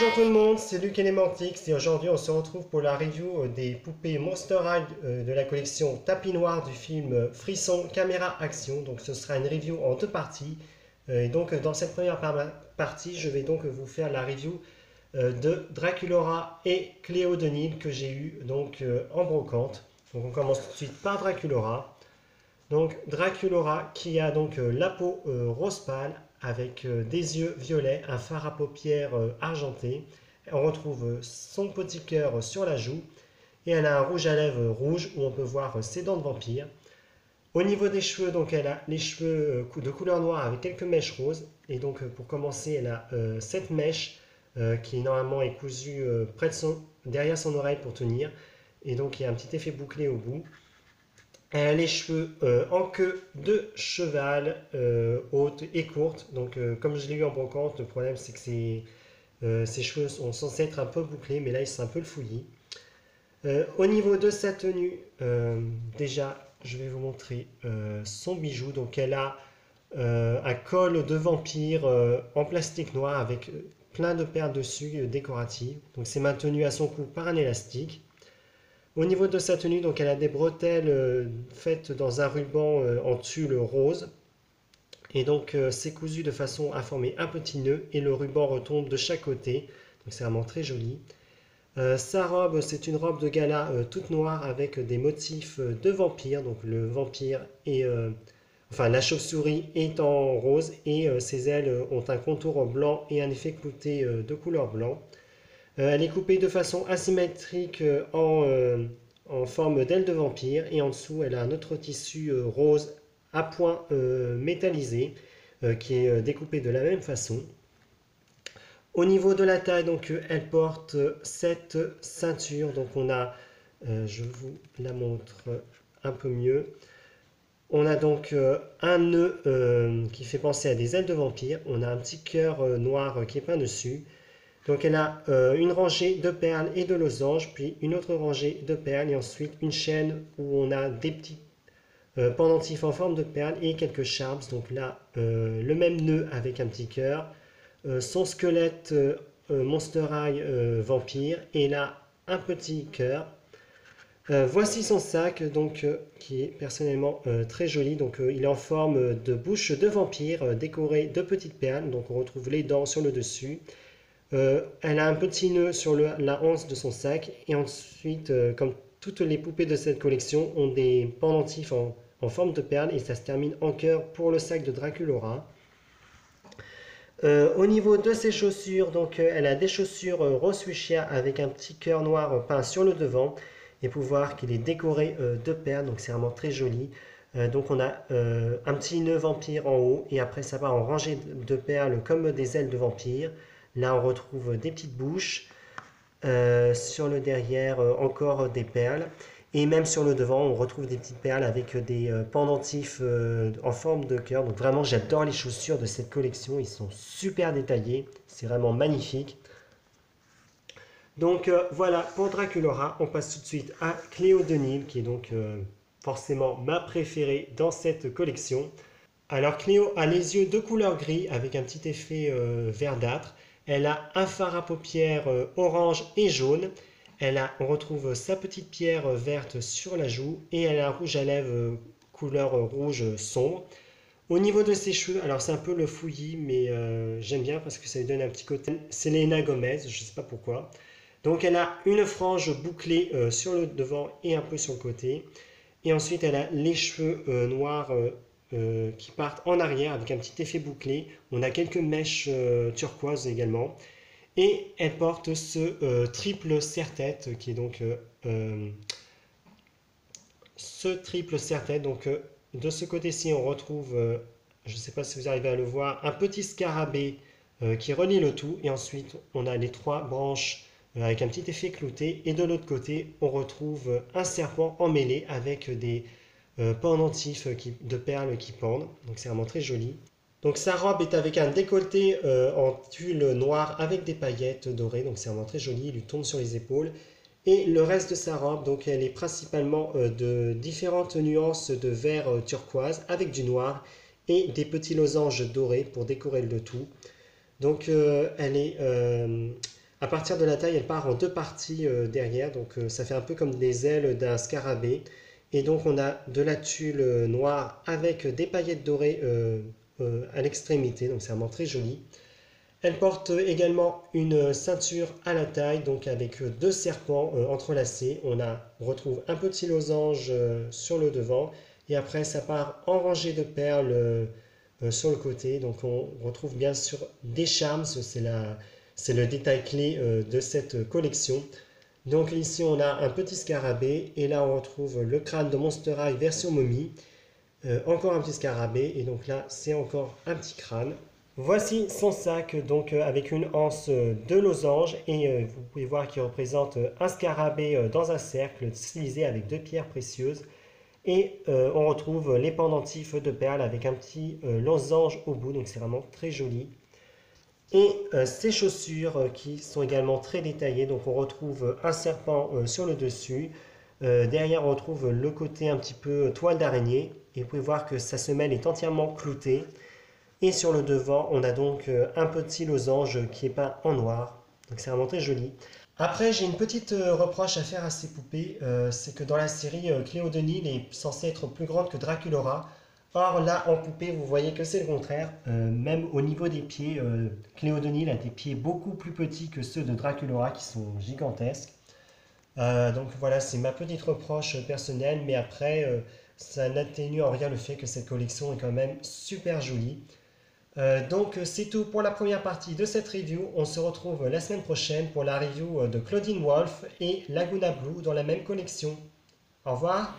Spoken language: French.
Bonjour tout le monde, c'est Luc Elementix et aujourd'hui on se retrouve pour la review des poupées Monster High de la collection Tapis Noir du film Frisson Caméra Action. Donc ce sera une review en deux parties. Et donc dans cette première partie, je vais donc vous faire la review de Draculaura et Cléo de Nil que j'ai eu donc en brocante. Donc on commence tout de suite par Draculaura. Donc Draculaura qui a donc la peau rose pâle avec des yeux violets, un fard à paupières argenté. On retrouve son petit cœur sur la joue et elle a un rouge à lèvres rouge où on peut voir ses dents de vampire. Au niveau des cheveux, donc elle a les cheveux de couleur noire avec quelques mèches roses. Et donc pour commencer, elle a cette mèche qui normalement est cousue près de derrière son oreille pour tenir. Et donc il y a un petit effet bouclé au bout. Elle a les cheveux en queue de cheval, haute et courte. Donc, comme je l'ai eu en brocante, le problème c'est que ses cheveux sont censés être un peu bouclés, mais là ils sont un peu le fouillis. Au niveau de sa tenue, déjà, je vais vous montrer son bijou. Donc, elle a un col de vampire en plastique noir avec plein de perles dessus décoratives. Donc, c'est maintenu à son cou par un élastique. Au niveau de sa tenue, donc elle a des bretelles faites dans un ruban en tulle rose. Et donc c'est cousu de façon à former un petit nœud et le ruban retombe de chaque côté. Donc c'est vraiment très joli. Sa robe, c'est une robe de gala toute noire avec des motifs de vampire. Donc le vampire est, enfin la chauve-souris est en rose et ses ailes ont un contour blanc et un effet clouté de couleur blanc. Elle est coupée de façon asymétrique en forme d'aile de vampire et en dessous elle a un autre tissu rose à point métallisé qui est découpé de la même façon. Au niveau de la taille, donc elle porte cette ceinture, donc on a, je vous la montre un peu mieux. On a donc un nœud qui fait penser à des ailes de vampire. On a un petit cœur noir qui est peint dessus. Donc elle a une rangée de perles et de losanges, puis une autre rangée de perles et ensuite une chaîne où on a des petits pendentifs en forme de perles et quelques charms. Donc là, le même nœud avec un petit cœur, son squelette Monster High vampire et là un petit cœur. Voici son sac donc, qui est personnellement très joli. Donc, il est en forme de bouche de vampire décorée de petites perles. Donc on retrouve les dents sur le dessus. Elle a un petit nœud sur la hanche de son sac et ensuite, comme toutes les poupées de cette collection, ont des pendentifs en forme de perles et ça se termine en cœur pour le sac de Draculaura. Au niveau de ses chaussures, donc, elle a des chaussures rose fuchsia avec un petit cœur noir peint sur le devant et pour voir qu'il est décoré de perles, donc c'est vraiment très joli. Donc on a un petit nœud vampire en haut et après ça part en rangée de perles comme des ailes de vampire. Là, on retrouve des petites bouches. Sur le derrière, encore des perles. Et même sur le devant, on retrouve des petites perles avec des pendentifs en forme de cœur. Donc vraiment, j'adore les chaussures de cette collection. Ils sont super détaillés. C'est vraiment magnifique. Donc voilà pour Draculaura. On passe tout de suite à Cléo de Nil, qui est donc forcément ma préférée dans cette collection. Alors Cléo a les yeux de couleur gris avec un petit effet verdâtre. Elle a un fard à paupières orange et jaune. On retrouve sa petite pierre verte sur la joue et elle a un rouge à lèvres couleur rouge sombre. Au niveau de ses cheveux, alors c'est un peu le fouillis, mais j'aime bien parce que ça lui donne un petit côté Selena Gomez, je ne sais pas pourquoi. Donc elle a une frange bouclée sur le devant et un peu sur le côté. Et ensuite elle a les cheveux noirs qui partent en arrière avec un petit effet bouclé. On a quelques mèches turquoises également. Et elle porte ce triple serre-tête qui est donc ce triple serre-tête. Donc de ce côté-ci, on retrouve, je ne sais pas si vous arrivez à le voir, un petit scarabée qui relie le tout. Et ensuite, on a les trois branches avec un petit effet clouté. Et de l'autre côté, on retrouve un serpent emmêlé avec des pendentifs de perles qui pendent. Donc c'est vraiment très joli. Donc sa robe est avec un décolleté en tulle noire avec des paillettes dorées. Donc c'est vraiment très joli. Il lui tombe sur les épaules. Et le reste de sa robe, donc elle est principalement de différentes nuances de vert turquoise avec du noir et des petits losanges dorés pour décorer le tout. Donc elle est À partir de la taille, elle part en deux parties derrière, donc ça fait un peu comme des ailes d'un scarabée. Et donc on a de la tulle noire avec des paillettes dorées à l'extrémité, donc c'est vraiment très joli. Elle porte également une ceinture à la taille, donc avec deux serpents entrelacés. On retrouve un petit losange sur le devant, et après ça part en rangée de perles sur le côté. Donc on retrouve bien sûr des charmes, c'est le détail clé de cette collection. Donc ici on a un petit scarabée, et là on retrouve le crâne de Monster High version momie. Encore un petit scarabée, et donc là c'est encore un petit crâne. Voici son sac, donc avec une anse de losange, et vous pouvez voir qu'il représente un scarabée dans un cercle stylisé avec deux pierres précieuses. Et on retrouve les pendentifs de perles avec un petit losange au bout, donc c'est vraiment très joli. Et ces chaussures qui sont également très détaillées, donc on retrouve un serpent sur le dessus. Derrière on retrouve le côté un petit peu toile d'araignée, et vous pouvez voir que sa semelle est entièrement cloutée. Et sur le devant, on a donc un petit losange qui est peint en noir. Donc c'est vraiment très joli. Après, j'ai une petite reproche à faire à ces poupées. C'est que dans la série, Cléo Denis est censée être plus grande que Draculaura. Or là, en poupée, vous voyez que c'est le contraire. Même au niveau des pieds, Cléo Denis a des pieds beaucoup plus petits que ceux de Draculaura qui sont gigantesques. Donc voilà, c'est ma petite reproche personnelle. Mais après, ça n'atténue en rien le fait que cette collection est quand même super jolie. Donc c'est tout pour la première partie de cette review. On se retrouve la semaine prochaine pour la review de Claudine Wolf et Laguna Blue dans la même collection. Au revoir.